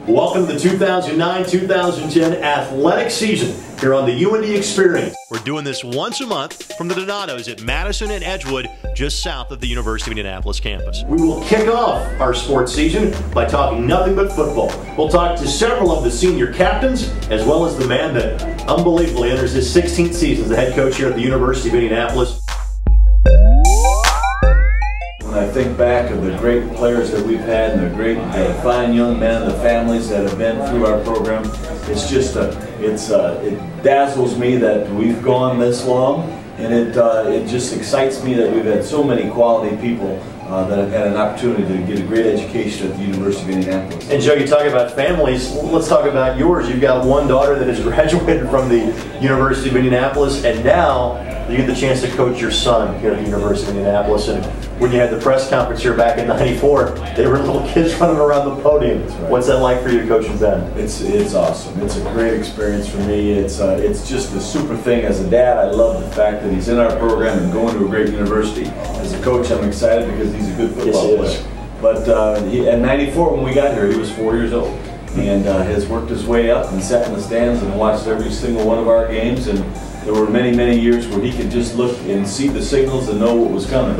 Welcome to the 2009-2010 athletic season here on the UIndy Xperience. We're doing this once a month from the Donatos at Madison and Edgewood, just south of the University of Indianapolis campus. We will kick off our sports season by talking nothing but football. We'll talk to several of the senior captains, as well as the man that unbelievably enters his 16th season as the head coach here at the University of Indianapolis. When I think back of the great players that we've had and the great fine young men and the families that have been through our program, it's just it dazzles me that we've gone this long, and it just excites me that we've had so many quality people that have had an opportunity to get a great education at the University of Indianapolis. And Joe, you talk about families, let's talk about yours. You've got one daughter that has graduated from the University of Indianapolis, and now you get the chance to coach your son here at the University of Indianapolis. And when you had the press conference here back in '94, they were little kids running around the podium. Right. What's that like for you to coach them? It's awesome. It's a great experience for me. It's just a super thing. As a dad, I love the fact that he's in our program and going to a great university. As a coach, I'm excited because he's a good football player. But at '94, when we got here, he was 4 years old, and has worked his way up and sat in the stands and watched every single one of our games. And there were many, many years where he could just look and see the signals and know what was coming.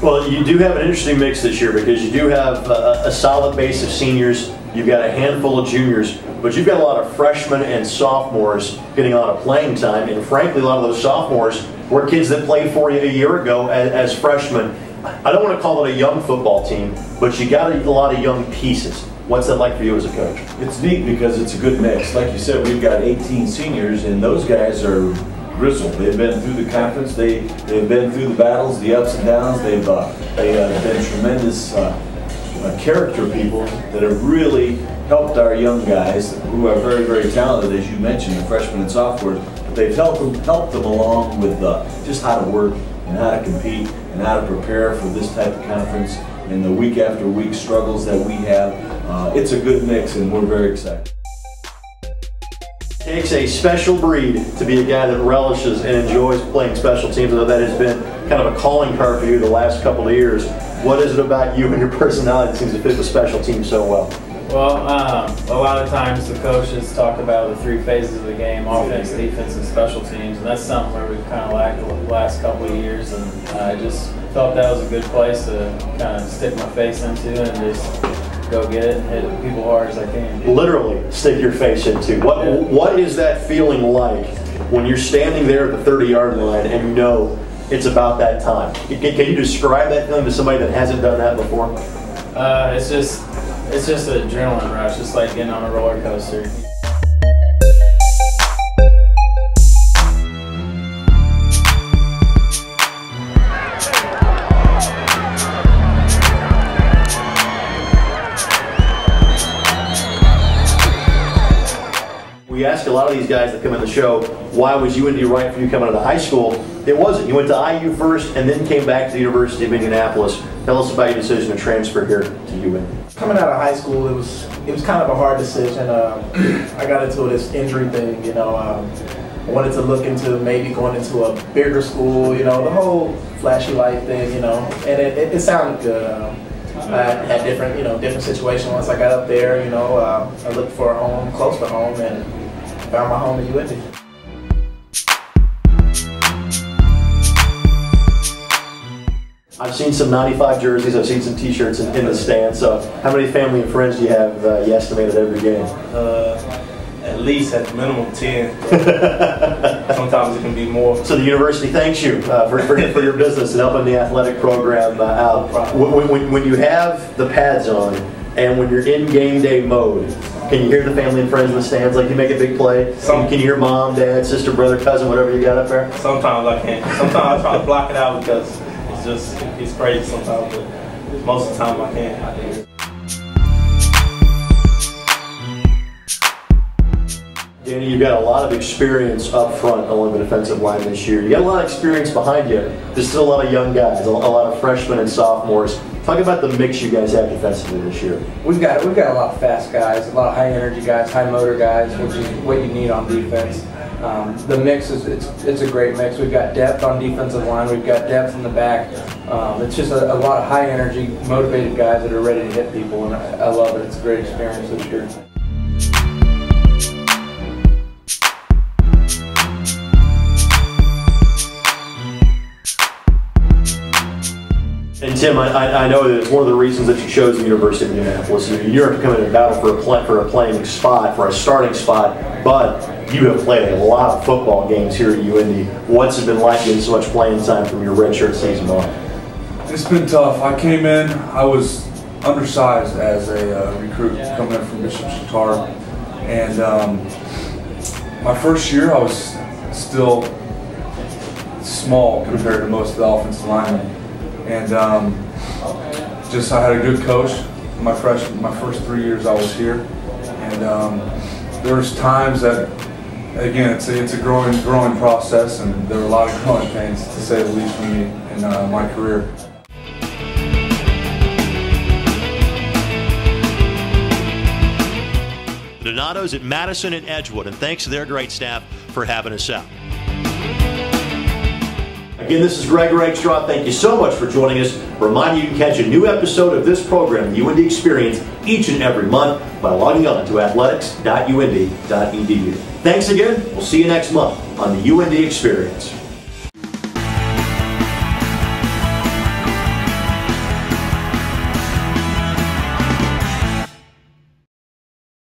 Well, you do have an interesting mix this year because you do have a solid base of seniors. You've got a handful of juniors, but you've got a lot of freshmen and sophomores getting a lot of playing time. And frankly, a lot of those sophomores were kids that played for you a year ago as freshmen. I don't want to call it a young football team, but you got a lot of young pieces. What's that like for you as a coach? It's neat because it's a good mix. Like you said, we've got 18 seniors, and those guys are grizzled. They've been through the conference. They've been through the battles, the ups and downs. They've been tremendous character people that have really helped our young guys, who are very, very talented, as you mentioned, the freshmen and sophomores. They've helped them along with just how to work and how to compete and how to prepare for this type of conference and the week after week struggles that we have. It's a good mix, and we're very excited. It takes a special breed to be a guy that relishes and enjoys playing special teams. I know that has been kind of a calling card for you the last couple of years. What is it about you and your personality that seems to fit with special teams so well? Well, a lot of times the coaches talk about the three phases of the game: offense, defense, and special teams, and that's something where we've kind of lacked the last couple of years, and I just felt that was a good place to kind of stick my face into and just go get it and hit people hard as I can. Literally stick your face into. What is that feeling like when you're standing there at the 30-yard line and you know it's about that time? Can you describe that feeling to somebody that hasn't done that before? It's just an adrenaline rush. It's like getting on a roller coaster. We ask a lot of these guys that come in the show, why was UIndy right for you coming out of high school? It wasn't. You went to IU first and then came back to the University of Indianapolis. Tell us about your decision to transfer here to UIndy. Coming out of high school, it was kind of a hard decision. I got into this injury thing, you know. I wanted to look into maybe going into a bigger school, you know, the whole flashy life thing, you know, and it sounded good. I had different situations. Once I got up there, you know, I looked for a home close to home and found my home at UIndy. I've seen some 95 jerseys, I've seen some t-shirts in the stands, so how many family and friends do you have, you estimate, at every game? At least at the minimum 10. Sometimes it can be more. So the university thanks you for your business and helping the athletic program out. When you have the pads on and when you're in game day mode, can you hear the family and friends in the stands? Like, you make a big play? Can you hear mom, dad, sister, brother, cousin, whatever you got up there? Sometimes I can't. Sometimes I try to block it out because it's crazy sometimes, but most of the time I can't. Danny, you've got a lot of experience up front along the defensive line this year. You got a lot of experience behind you. There's still a lot of young guys, a lot of freshmen and sophomores. Talk about the mix you guys have defensively this year. We've got a lot of fast guys, a lot of high energy guys, high motor guys, which is what you need on defense. The mix it's a great mix. We've got depth on defensive line. We've got depth in the back. It's just a lot of high energy, motivated guys that are ready to hit people, and I love it. It's a great experience this year. And Tim, I know that it's one of the reasons that you chose the University of Indianapolis. You're coming to battle for a playing spot, for a starting spot, but you have played a lot of football games here at UIndy. What's it been like getting so much playing time from your redshirt season on? It's been tough. I came in, I was undersized as a recruit coming in from Bishop Chatard, and my first year I was still small compared to most of the offensive linemen. And I had a good coach my first 3 years I was here, and there was times that, again, it's a growing process, and there were a lot of growing pains, to say the least, for me in my career. The Donatos at Madison and Edgewood, and thanks to their great staff for having us out. Again, this is Greg Rakestraw. Thank you so much for joining us. Remind you, you can catch a new episode of this program, the UIndy Experience, each and every month by logging on to athletics.uindy.edu. Thanks again. We'll see you next month on the UIndy Experience.